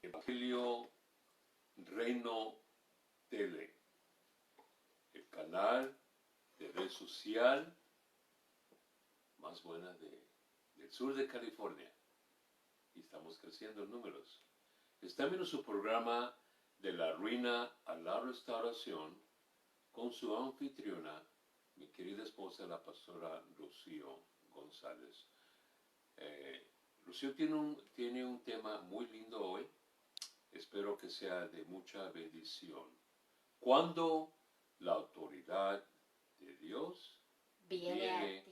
Evangelio Reino Tele, el canal de red social más buena del sur de California. Y estamos creciendo en números. Está viendo su programa De la Ruina a la Restauración con su anfitriona, mi querida esposa, la pastora Rocío González. Rocío tiene un tema muy lindo hoy. Espero que sea de mucha bendición. Cuando la autoridad de Dios viene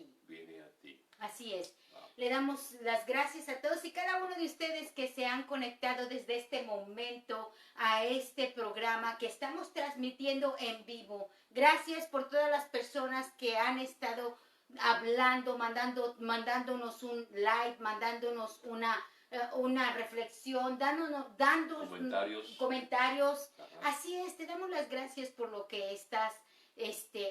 a ti. Así es. Le damos las gracias a todos y cada uno de ustedes que se han conectado desde este momento a este programa que estamos transmitiendo en vivo. Gracias por todas las personas que han estado hablando, mandándonos un like, mandándonos una reflexión, dando comentarios. Así es, te damos las gracias por lo que estás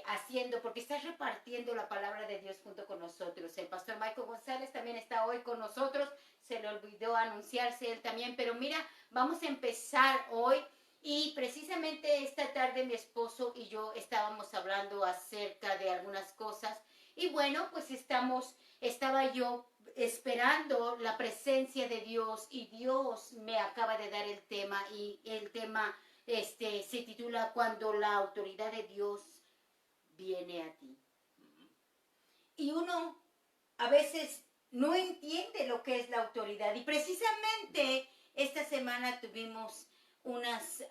haciendo, porque estás repartiendo la palabra de Dios junto con nosotros. El pastor Michael González también está hoy con nosotros, se le olvidó anunciarse él también, pero mira, vamos a empezar hoy y precisamente esta tarde mi esposo y yo estábamos hablando acerca de algunas cosas y bueno, pues estaba yo esperando la presencia de Dios y Dios me acaba de dar el tema y el tema se titula Cuando la autoridad de Dios viene a ti. Y uno a veces no entiende lo que es la autoridad. Y precisamente esta semana tuvimos unas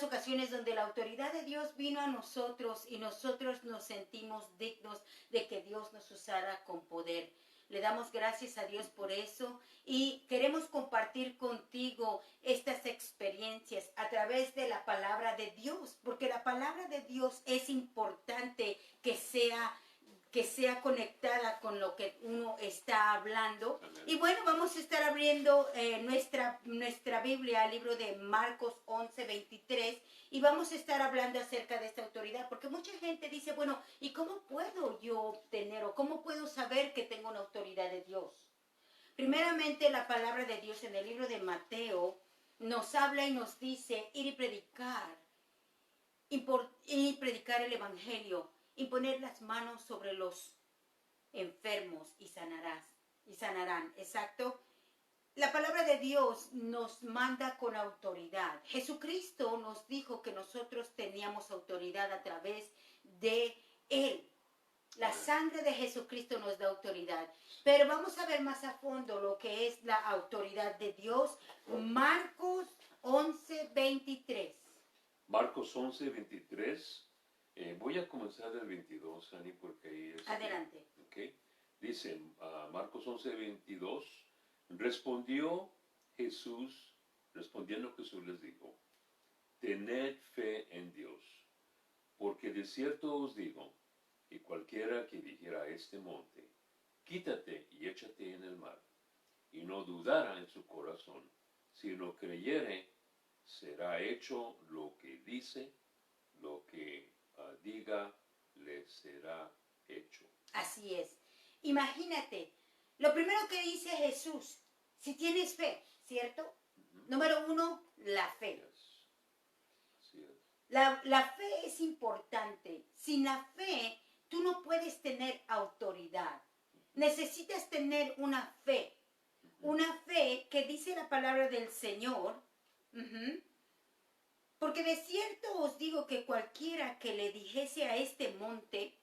ocasiones donde la autoridad de Dios vino a nosotros y nosotros nos sentimos dignos de que Dios nos usara con poder. Le damos gracias a Dios por eso y queremos compartir contigo estas experiencias a través de la palabra de Dios, porque la palabra de Dios es importante que sea conectada con lo que uno está hablando. Y bueno, vamos a estar abriendo nuestra Biblia, el libro de Marcos 11:23, y vamos a estar hablando acerca de esta autoridad, porque mucha gente dice, bueno, ¿y cómo puedo yo obtener o cómo puedo saber que tengo una autoridad de Dios? Primeramente, la palabra de Dios en el libro de Mateo nos habla y nos dice ir y predicar el evangelio, y poner las manos sobre los enfermos y sanarán. Exacto. La palabra de Dios nos manda con autoridad. Jesucristo nos dijo que nosotros teníamos autoridad a través de Él. La sangre de Jesucristo nos da autoridad. Pero vamos a ver más a fondo lo que es la autoridad de Dios. Marcos 11:23. Marcos 11:23. Voy a comenzar del 22, Ani, porque ahí es... Adelante. Okay. Dice Marcos 11:22. Respondiendo Jesús les dijo, tened fe en Dios, porque de cierto os digo, y cualquiera que dijera a este monte, quítate y échate en el mar, y no dudara en su corazón, sino creyere, será hecho lo que dice, lo que diga, le será hecho. Así es. Imagínate, lo primero que dice Jesús, si tienes fe, ¿cierto? Número 1, la fe. Así es. La fe es importante. Sin la fe, tú no puedes tener autoridad. Necesitas tener una fe. Una fe que dice la palabra del Señor. Porque de cierto os digo que cualquiera que le dijese a este monte,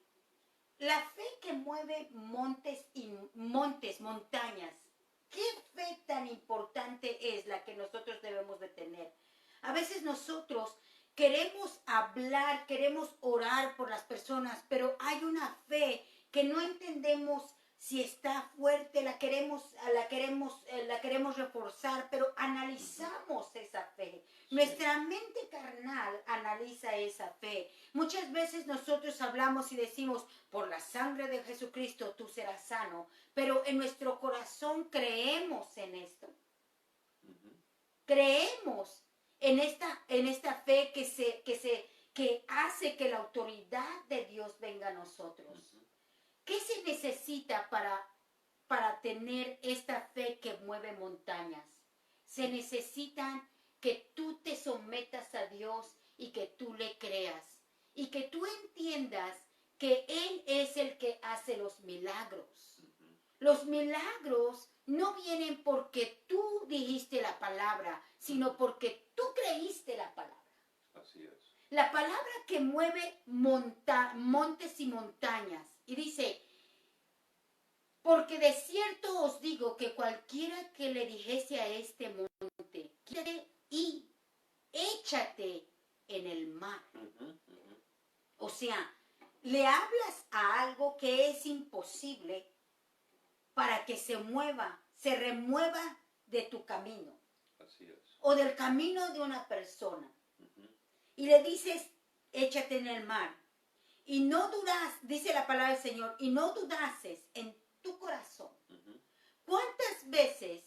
la fe que mueve montañas. ¿Qué fe tan importante es la que nosotros debemos de tener? A veces nosotros queremos hablar, queremos orar por las personas, pero hay una fe que no entendemos si está fuerte, la queremos reforzar, pero analizamos esa fe. Nuestra mente carnal analiza esa fe. Muchas veces nosotros hablamos y decimos, por la sangre de Jesucristo tú serás sano, pero en nuestro corazón creemos en esto. Creemos en esta fe que hace que la autoridad de Dios venga a nosotros. ¿Qué se necesita para tener esta fe que mueve montañas? Se necesitan que tú te sometas a Dios y que tú le creas. Y que tú entiendas que Él es el que hace los milagros. Los milagros no vienen porque tú dijiste la palabra, sino porque tú creíste la palabra. Así es. La palabra que mueve montes y montañas. Y dice, porque de cierto os digo que cualquiera que le dijese a este monte, quítate y échate en el mar. O sea, le hablas a algo que es imposible para que se mueva, se remueva de tu camino. Así es. O del camino de una persona. Y le dices, échate en el mar. Y no dudas, dice la palabra del Señor, y no dudases en tu corazón. ¿Cuántas veces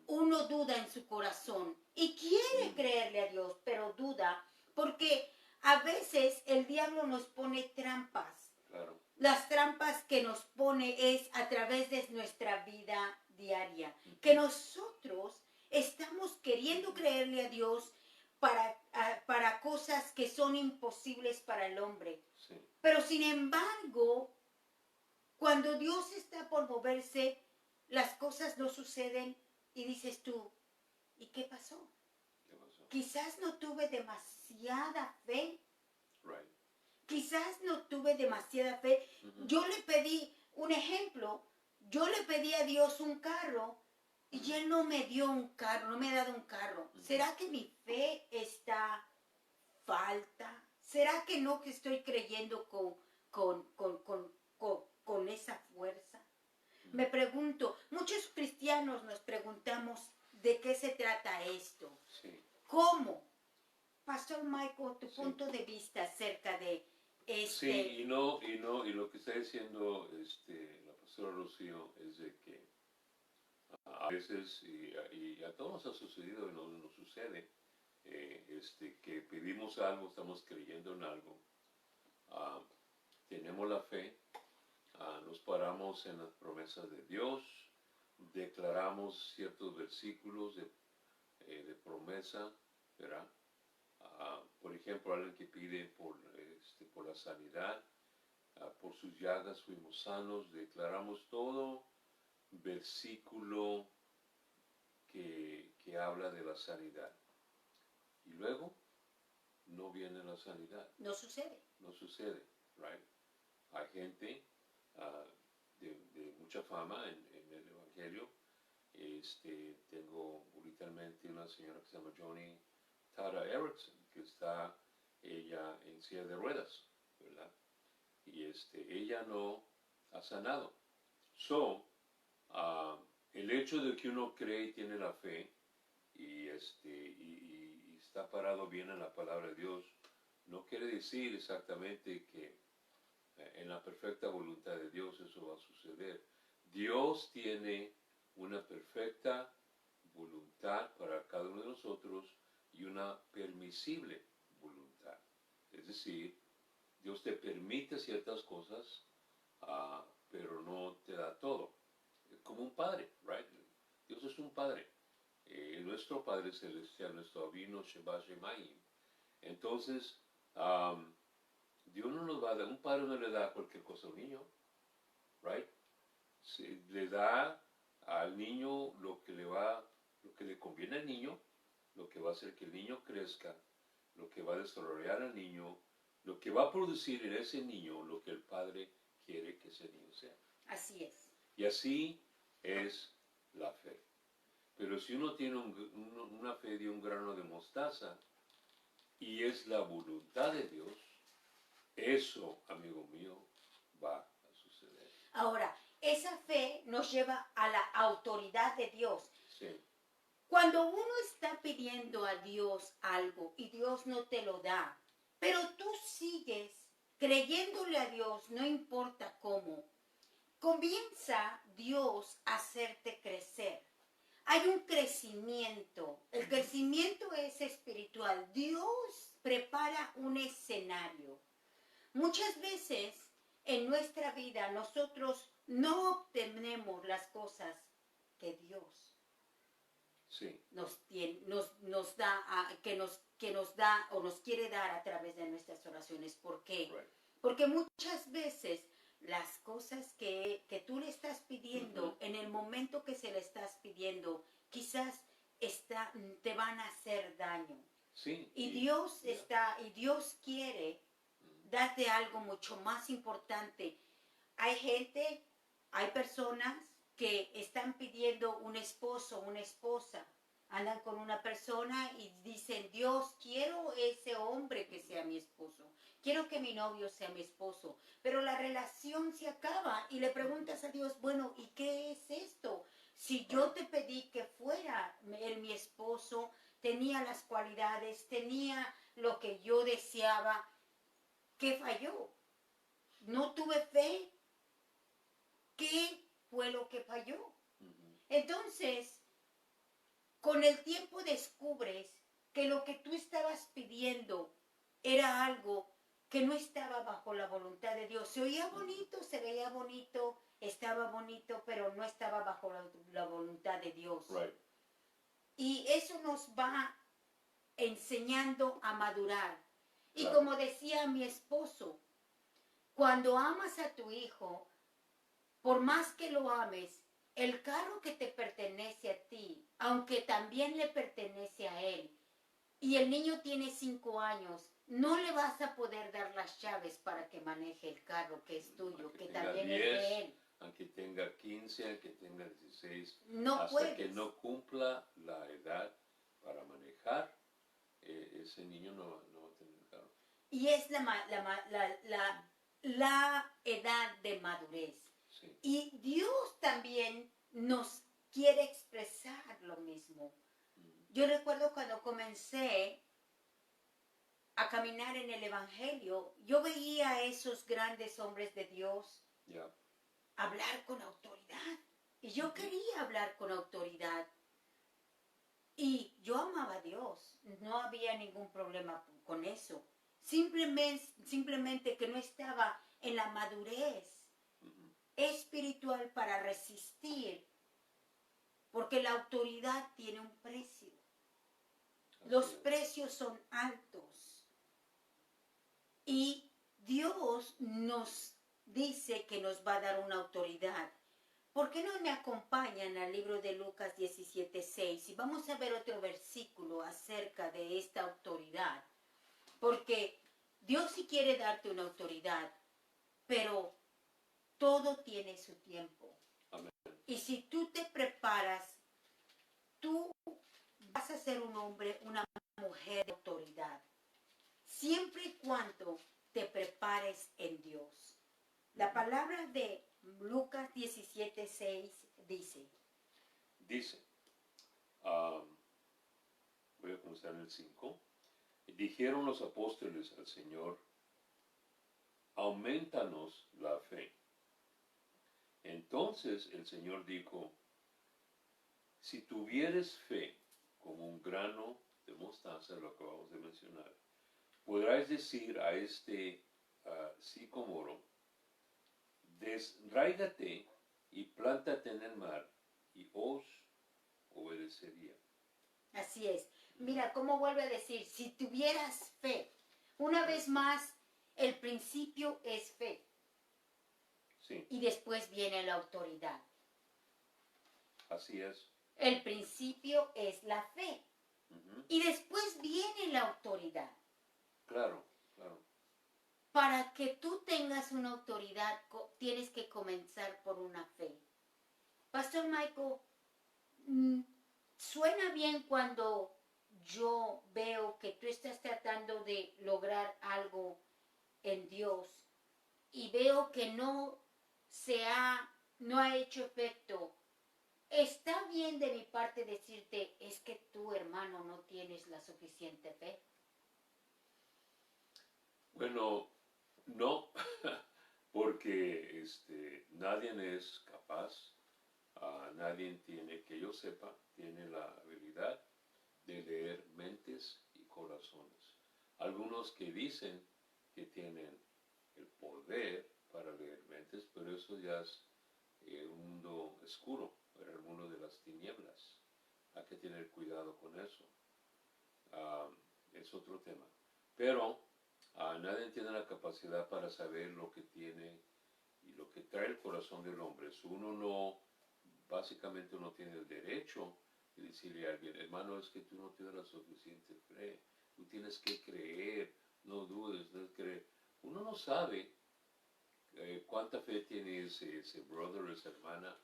uno duda en su corazón y quiere creerle a Dios, pero duda? Porque a veces el diablo nos pone trampas. Claro. Las trampas que nos pone es a través de nuestra vida diaria. Que nosotros estamos queriendo creerle a Dios para cosas que son imposibles para el hombre. Sí. Pero sin embargo, cuando Dios está por moverse, las cosas no suceden y dices tú, ¿y qué pasó? ¿Qué pasó? Quizás no tuve demasiada fe. Right. Quizás no tuve demasiada fe. Yo le pedí un ejemplo. Yo le pedí a Dios un carro y Él no me dio un carro, no me ha dado un carro. ¿Será que mi fe está falta? ¿Será que no que estoy creyendo con esa fuerza? Me pregunto, muchos cristianos nos preguntamos de qué se trata esto. Sí. ¿Cómo? Pastor Michael, tu Sí. punto de vista acerca de Sí, y lo que está diciendo la pastora Rocío es de que a veces, y a todos nos ha sucedido y nos sucede, que pedimos algo, estamos creyendo en algo, tenemos la fe, nos paramos en las promesas de Dios, declaramos ciertos versículos de promesa, ¿verdad? Por ejemplo, alguien que pide por la sanidad, por sus llagas fuimos sanos, declaramos todo versículo que habla de la sanidad. Y luego no viene la sanidad. no sucede. No sucede, right? Hay gente de mucha fama en el Evangelio. Tengo literalmente una señora que se llama Johnny Tara Erickson, que está ella en silla de ruedas, ¿verdad? Y ella no ha sanado. El hecho de que uno cree y tiene la fe y está parado bien en la palabra de Dios, no quiere decir exactamente que en la perfecta voluntad de Dios eso va a suceder. Dios tiene una perfecta voluntad para cada uno de nosotros y una permisible voluntad. Es decir, Dios te permite ciertas cosas, pero no te da todo. Es como un padre, right? Dios es un padre. Nuestro Padre Celestial, nuestro Abino Sheba Shemayim. Entonces, Dios no nos va a dar, un padre no le da cualquier cosa a un niño, right? Le da al niño lo que le conviene al niño, lo que va a hacer que el niño crezca, lo que va a desarrollar al niño, lo que va a producir en ese niño lo que el padre quiere que ese niño sea. Así es. Y así es la fe. Pero si uno tiene una fe de un grano de mostaza y es la voluntad de Dios, eso, amigo mío, va a suceder. Ahora, esa fe nos lleva a la autoridad de Dios. Sí. Cuando uno está pidiendo a Dios algo y Dios no te lo da, pero tú sigues creyéndole a Dios, no importa cómo, comienza Dios a hacerte crecer. Hay un crecimiento. El crecimiento es espiritual. Dios prepara un escenario. Muchas veces en nuestra vida nosotros no obtenemos las cosas que Dios Sí. nos da, que nos da o nos quiere dar a través de nuestras oraciones. ¿Por qué? Right. Porque muchas veces las cosas que tú le estás pidiendo, en el momento que se le estás pidiendo, quizás te van a hacer daño. Sí. Y Dios y Dios quiere darte algo mucho más importante. Hay personas que están pidiendo un esposo, una esposa. Andan con una persona y dicen, Dios, quiero ese hombre que sea mi esposo. Quiero que mi novio sea mi esposo. Pero la relación se acaba y le preguntas a Dios, bueno, ¿y qué es esto? Si yo te pedí que fuera él mi esposo, tenía las cualidades, tenía lo que yo deseaba, ¿qué falló? No tuve fe. ¿Qué fue lo que falló? Entonces, con el tiempo descubres que lo que tú estabas pidiendo era algo que no estaba bajo la voluntad de Dios. Se oía bonito, se veía bonito, estaba bonito, pero no estaba bajo la voluntad de Dios. Right. Y eso nos va enseñando a madurar. Y Claro. como decía mi esposo, cuando amas a tu hijo, por más que lo ames, el carro que te pertenece a ti, aunque también le pertenece a él, y el niño tiene 5 años, no le vas a poder dar las llaves para que maneje el carro que es tuyo, que tenga también 10, es de él. aunque tenga 15, aunque tenga 16, No hasta puedes. que no cumpla la edad para manejar, ese niño no va a tener carro. Y es la edad de madurez. Sí. Y Dios también nos quiere expresar lo mismo. Yo recuerdo cuando comencé a caminar en el Evangelio, yo veía a esos grandes hombres de Dios Yeah. hablar con autoridad. Y yo quería hablar con autoridad. Y yo amaba a Dios. No había ningún problema con eso. Simplemente que no estaba en la madurez espiritual para resistir. Porque la autoridad tiene un precio. Los precios son altos. Y Dios nos dice que nos va a dar una autoridad. ¿Por qué no me acompañan al libro de Lucas 17:6? Y vamos a ver otro versículo acerca de esta autoridad. Porque Dios sí quiere darte una autoridad, pero todo tiene su tiempo. Amén. Y si tú te preparas, tú vas a ser un hombre, una mujer de autoridad. Siempre y cuando te prepares en Dios. La palabra de Lucas 17:6 dice. Dice, voy a comenzar en el 5. Dijeron los apóstoles al Señor, aumentanos la fe. Entonces el Señor dijo, si tuvieres fe como un grano de mostaza, lo acabamos de mencionar, podrás decir a este sicómoro, desráigate y plántate en el mar, y os obedecería. Así es. Mira cómo vuelve a decir, si tuvieras fe. Una vez más, el principio es fe. Sí. Y después viene la autoridad. Así es. El principio es la fe. Y después viene la autoridad. Claro, claro. Para que tú tengas una autoridad, tienes que comenzar por una fe. Pastor Michael, suena bien cuando yo veo que tú estás tratando de lograr algo en Dios y veo que no ha hecho efecto. Está bien de mi parte decirte, es que tú, hermano, no tienes la suficiente fe. Bueno, no, porque nadie es capaz, nadie tiene, que yo sepa, tiene la habilidad de leer mentes y corazones. Algunos que dicen que tienen el poder para leer mentes, pero eso ya es un mundo oscuro, era el mundo de las tinieblas. hay que tener cuidado con eso. Es otro tema. Pero nadie tiene la capacidad para saber lo que tiene y lo que trae el corazón del hombre. Uno no, básicamente uno tiene el derecho de decirle a alguien, hermano, es que tú no tienes la suficiente fe, tú tienes que creer, no dudes, no creer. Uno no sabe cuánta fe tiene ese brother, esa hermana.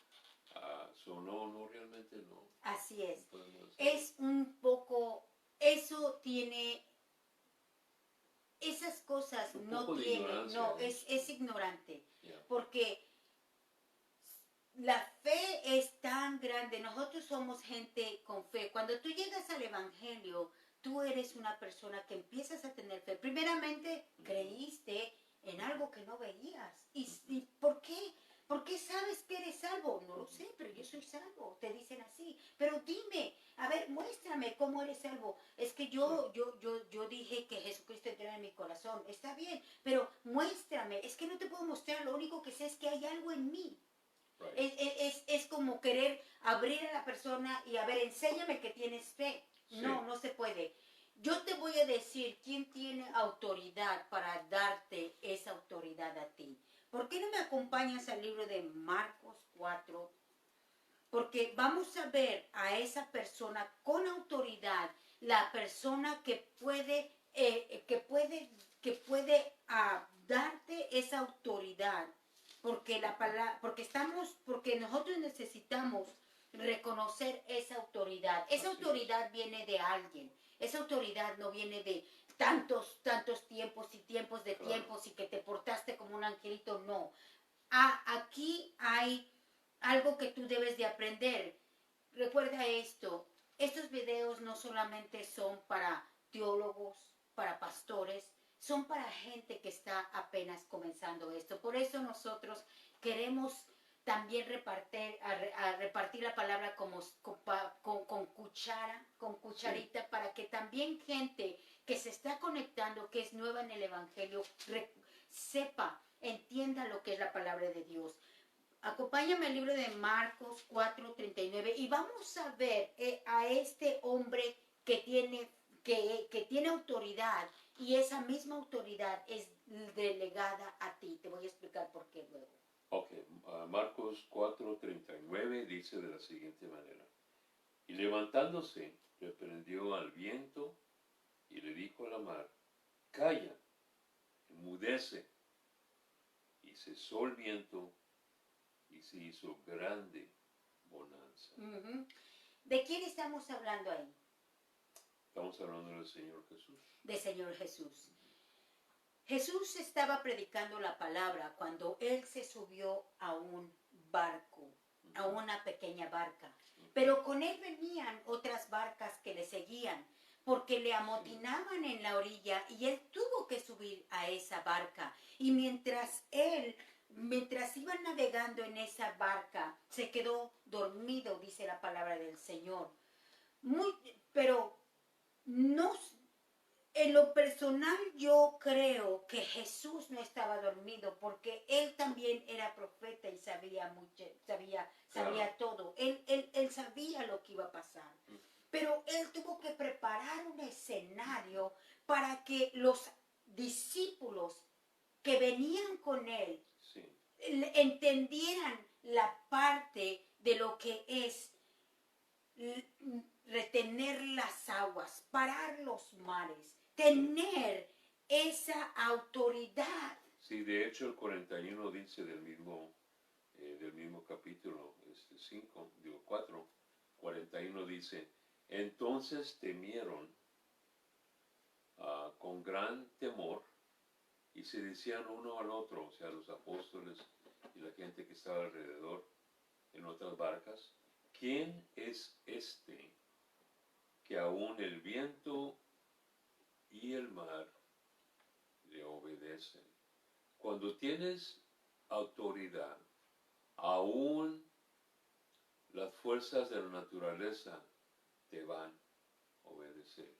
No, realmente no. Así es. No podemos decir. Es un poco, eso tiene, esas cosas Un no poco de tiene, ignorancia, no, ¿no? es ignorante. Yeah. Porque la fe es tan grande. Nosotros somos gente con fe. Cuando tú llegas al Evangelio, tú eres una persona que empiezas a tener fe. Primeramente, creíste en algo que no veías. ¿Y por qué? ¿Por qué sabes que eres salvo? No lo sé, pero yo soy salvo. Te dicen así. Pero dime, a ver, muéstrame cómo eres salvo. Es que yo dije que Jesucristo entrara en mi corazón. Está bien, pero muéstrame. Es que no te puedo mostrar. Lo único que sé es que hay algo en mí. Right. Es como querer abrir a la persona y a ver, enséñame que tienes fe. Sí. No, no se puede. Yo te voy a decir quién tiene autoridad para darte esa autoridad a ti. ¿Por qué no me acompañas al libro de Marcos 4? Porque vamos a ver a esa persona con autoridad, la persona que puede darte esa autoridad. Porque la palabra, porque nosotros necesitamos reconocer esa autoridad. Esa Así autoridad viene de alguien. Esa autoridad no viene de tantos tiempos y tiempos de Claro. tiempos y que te portaste como un angelito. No. Aquí hay algo que tú debes de aprender. Recuerda esto. Estos videos no solamente son para teólogos, para pastores, son para gente que está apenas comenzando esto. Por eso nosotros queremos también repartir la palabra con cuchara, con cucharita, sí, para que también gente que se está conectando, que es nueva en el Evangelio, sepa, entienda lo que es la palabra de Dios. Acompáñame al libro de Marcos 4:39 y vamos a ver a este hombre que tiene autoridad, y esa misma autoridad es delegada a ti. Te voy a explicar por qué luego. Ok, Marcos 4:39 dice de la siguiente manera. Y levantándose, reprendió al viento y le dijo a la mar, calla, enmudece. Y cesó el viento y se hizo grande bonanza. Uh-huh. ¿De quién estamos hablando ahí? Estamos hablando del Señor Jesús. Del Señor Jesús. Jesús estaba predicando la palabra cuando Él se subió a un barco, a una pequeña barca. Pero con Él venían otras barcas que le seguían, porque le amotinaban en la orilla y Él tuvo que subir a esa barca. Y mientras iba navegando en esa barca, se quedó dormido, dice la palabra del Señor. Pero no. En lo personal yo creo que Jesús no estaba dormido porque Él también era profeta y sabía mucho, sabía todo. Él sabía lo que iba a pasar. Pero Él tuvo que preparar un escenario para que los discípulos que venían con Él, sí, entendieran la parte de lo que es retener las aguas, parar los mares, tener esa autoridad. Sí, de hecho el 41 dice del mismo capítulo 4, 41 dice, entonces temieron con gran temor y se decían uno al otro, o sea, los apóstoles y la gente que estaba alrededor en otras barcas, ¿quién es este que aún el viento y el mar le obedecen? Cuando tienes autoridad, aún las fuerzas de la naturaleza te van a obedecer.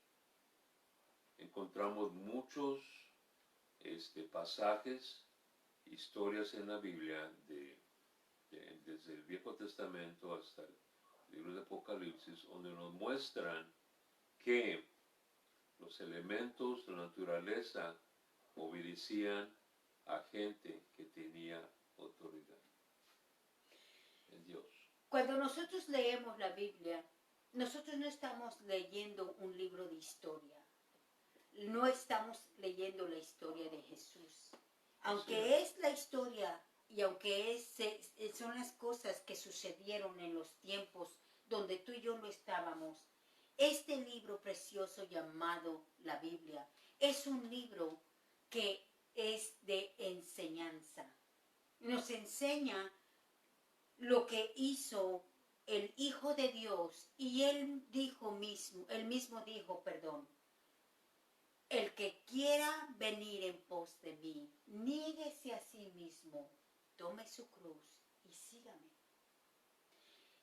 Encontramos muchos pasajes, historias en la Biblia desde el Viejo Testamento hasta el libro de Apocalipsis, donde nos muestran que los elementos de la naturaleza obedecían a gente que tenía autoridad en Dios. Cuando nosotros leemos la Biblia, nosotros no estamos leyendo un libro de historia. No estamos leyendo la historia de Jesús. Aunque es la historia y aunque son las cosas que sucedieron en los tiempos donde tú y yo no estábamos, este libro precioso llamado la Biblia es un libro que es de enseñanza. Nos enseña lo que hizo el Hijo de Dios, y él mismo dijo, el que quiera venir en pos de mí, niéguese a sí mismo, tome su cruz y sígame.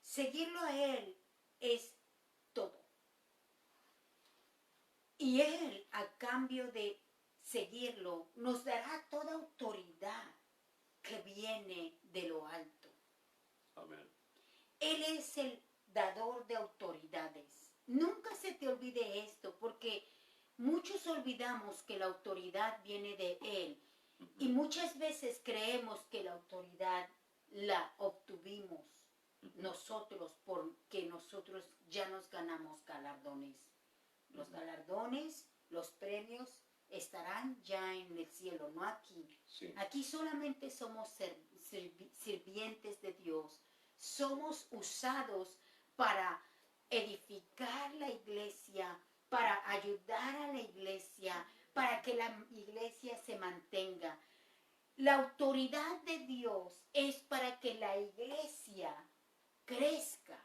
Seguirlo a él es todo. Y él, a cambio de seguirlo, nos dará toda autoridad que viene de lo alto. Amén. Él es el dador de autoridades. Nunca se te olvide esto, porque muchos olvidamos que la autoridad viene de Él. Y muchas veces creemos que la autoridad la obtuvimos nosotros porque nosotros ya nos ganamos galardones. Los galardones, los premios estarán ya en el cielo, no aquí. Sí. Aquí solamente somos sirvientes de Dios. Somos usados para edificar la iglesia, para ayudar a la iglesia, para que la iglesia se mantenga. La autoridad de Dios es para que la iglesia crezca,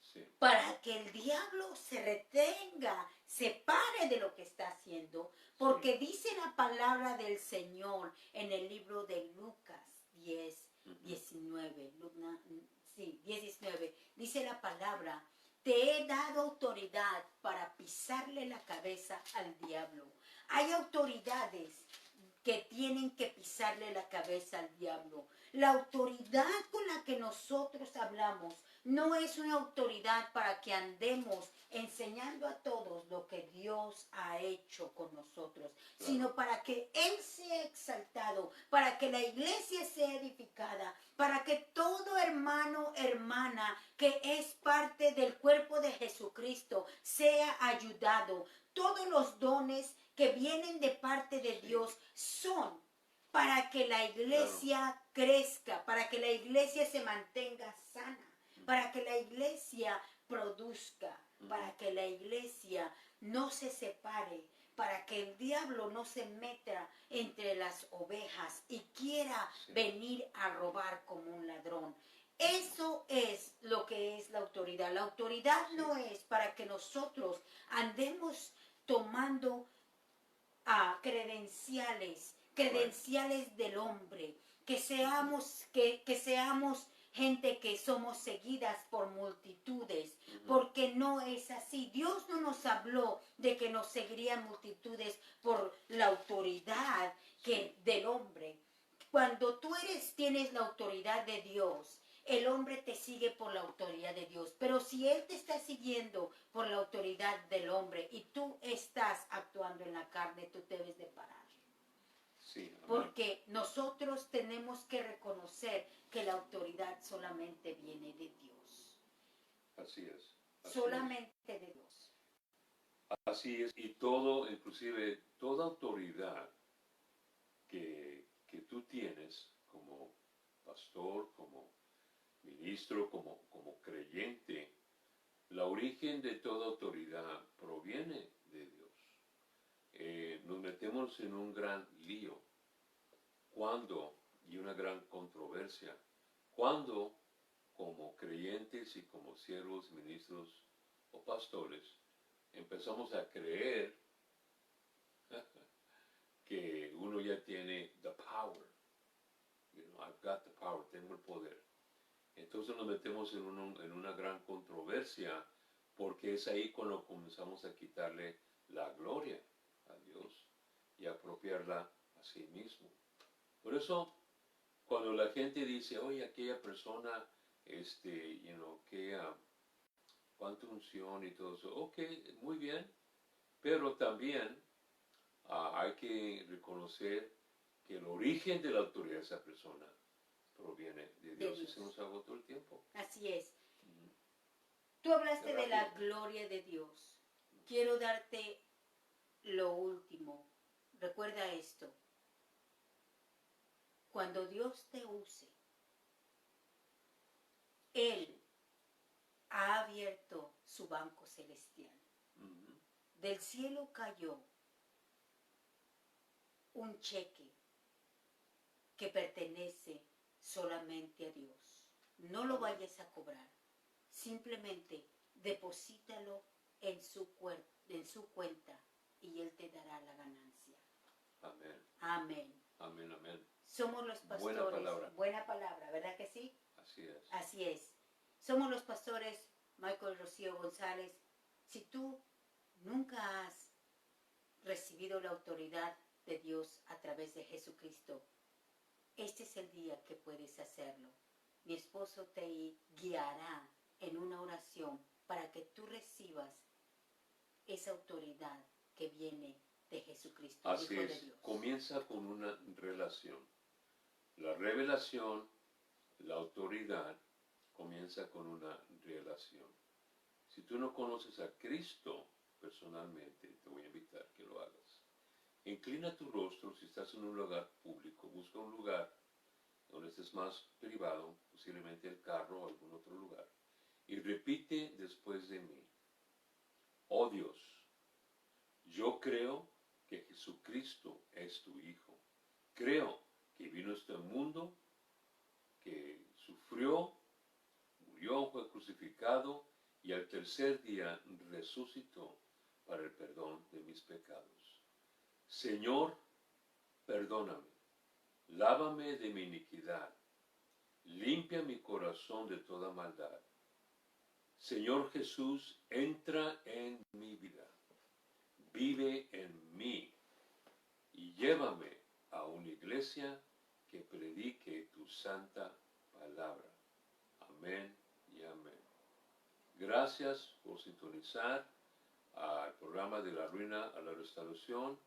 Sí. para que el diablo se retenga, se pare de lo que está haciendo, porque dice la palabra del Señor en el libro de Lucas 19, 19, dice la palabra: te he dado autoridad para pisarle la cabeza al diablo. Hay autoridades que tienen que pisarle la cabeza al diablo. La autoridad con la que nosotros hablamos no es una autoridad para que andemos enseñando a todos lo que Dios ha hecho con nosotros, sino para que Él sea exaltado, para que la iglesia sea edificada, para que todo hermano, hermana que es parte del cuerpo de Jesucristo sea ayudado. Todos los dones que vienen de parte de Dios son para que la iglesia crezca, para que la iglesia se mantenga sana, para que la iglesia produzca, para que la iglesia no se separe, para que el diablo no se meta entre las ovejas y quiera venir a robar como un ladrón. Eso es lo que es la autoridad. La autoridad no es para que nosotros andemos tomando credenciales del hombre, que seamos gente que somos seguidas por multitudes, porque no es así. Dios no nos habló de que nos seguirían multitudes por la autoridad del hombre. Cuando tú tienes la autoridad de Dios, el hombre te sigue por la autoridad de Dios. Pero si él te está siguiendo por la autoridad del hombre y tú estás actuando en la carne, tú debes de parar. Sí, porque nosotros tenemos que reconocer que la autoridad solamente viene de Dios. Así es. Solamente de Dios. Así es. Y todo, inclusive toda autoridad que tú tienes como pastor, como ministro, como creyente, la origen de toda autoridad proviene de Dios. Nos metemos en un gran lío y una gran controversia cuando, como creyentes y como siervos, ministros o pastores, empezamos a creer que uno ya tiene the power. I've got the power, tengo el poder. Entonces nos metemos en una gran controversia, porque es ahí cuando comenzamos a quitarle la gloria a Dios y apropiarla a sí mismo. Por eso, cuando la gente dice, oye, aquella persona, cuánta unción y todo eso. Ok, muy bien, pero también hay que reconocer que el origen de la autoridad de esa persona proviene de Dios y se nos agotó el tiempo. Así es. Tú hablaste Qué de la rápido. gloria de Dios. Quiero darte lo último. Recuerda esto. Cuando Dios te use, Él ha abierto su banco celestial. Ujú. Del cielo cayó un cheque que pertenece solamente a Dios. No lo vayas a cobrar. Simplemente deposítalo en su cuenta y Él te dará la ganancia. Amén, Amén. amén, amén. Somos los pastores. Buena palabra. Buena palabra, ¿verdad que sí? Así es. Así es. Somos los pastores Michael Rocío González. Si tú nunca has recibido la autoridad de Dios a través de Jesucristo, este es el día que puedes hacerlo. Mi esposo te guiará en una oración para que tú recibas esa autoridad que viene de Jesucristo, Así Hijo de es. Dios. Comienza con una relación. La revelación, la autoridad, comienza con una relación. Si tú no conoces a Cristo personalmente, te voy a invitar a que lo hagas. Inclina tu rostro si estás en un lugar público. Busca un lugar donde estés más privado, posiblemente el carro o algún otro lugar. Y repite después de mí. Oh Dios, yo creo que Jesucristo es tu Hijo. Creo que vino a este mundo, que sufrió, murió, fue crucificado y al tercer día resucitó para el perdón de mis pecados. Señor, perdóname, lávame de mi iniquidad, limpia mi corazón de toda maldad. Señor Jesús, entra en mi vida, vive en mí y llévame a una iglesia que predique tu santa palabra. Amén y amén. Gracias por sintonizar al programa de la ruina a la restauración.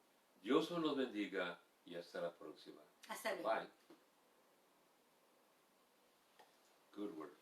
Dios os los bendiga y hasta la próxima. Hasta luego. Bye. Good work.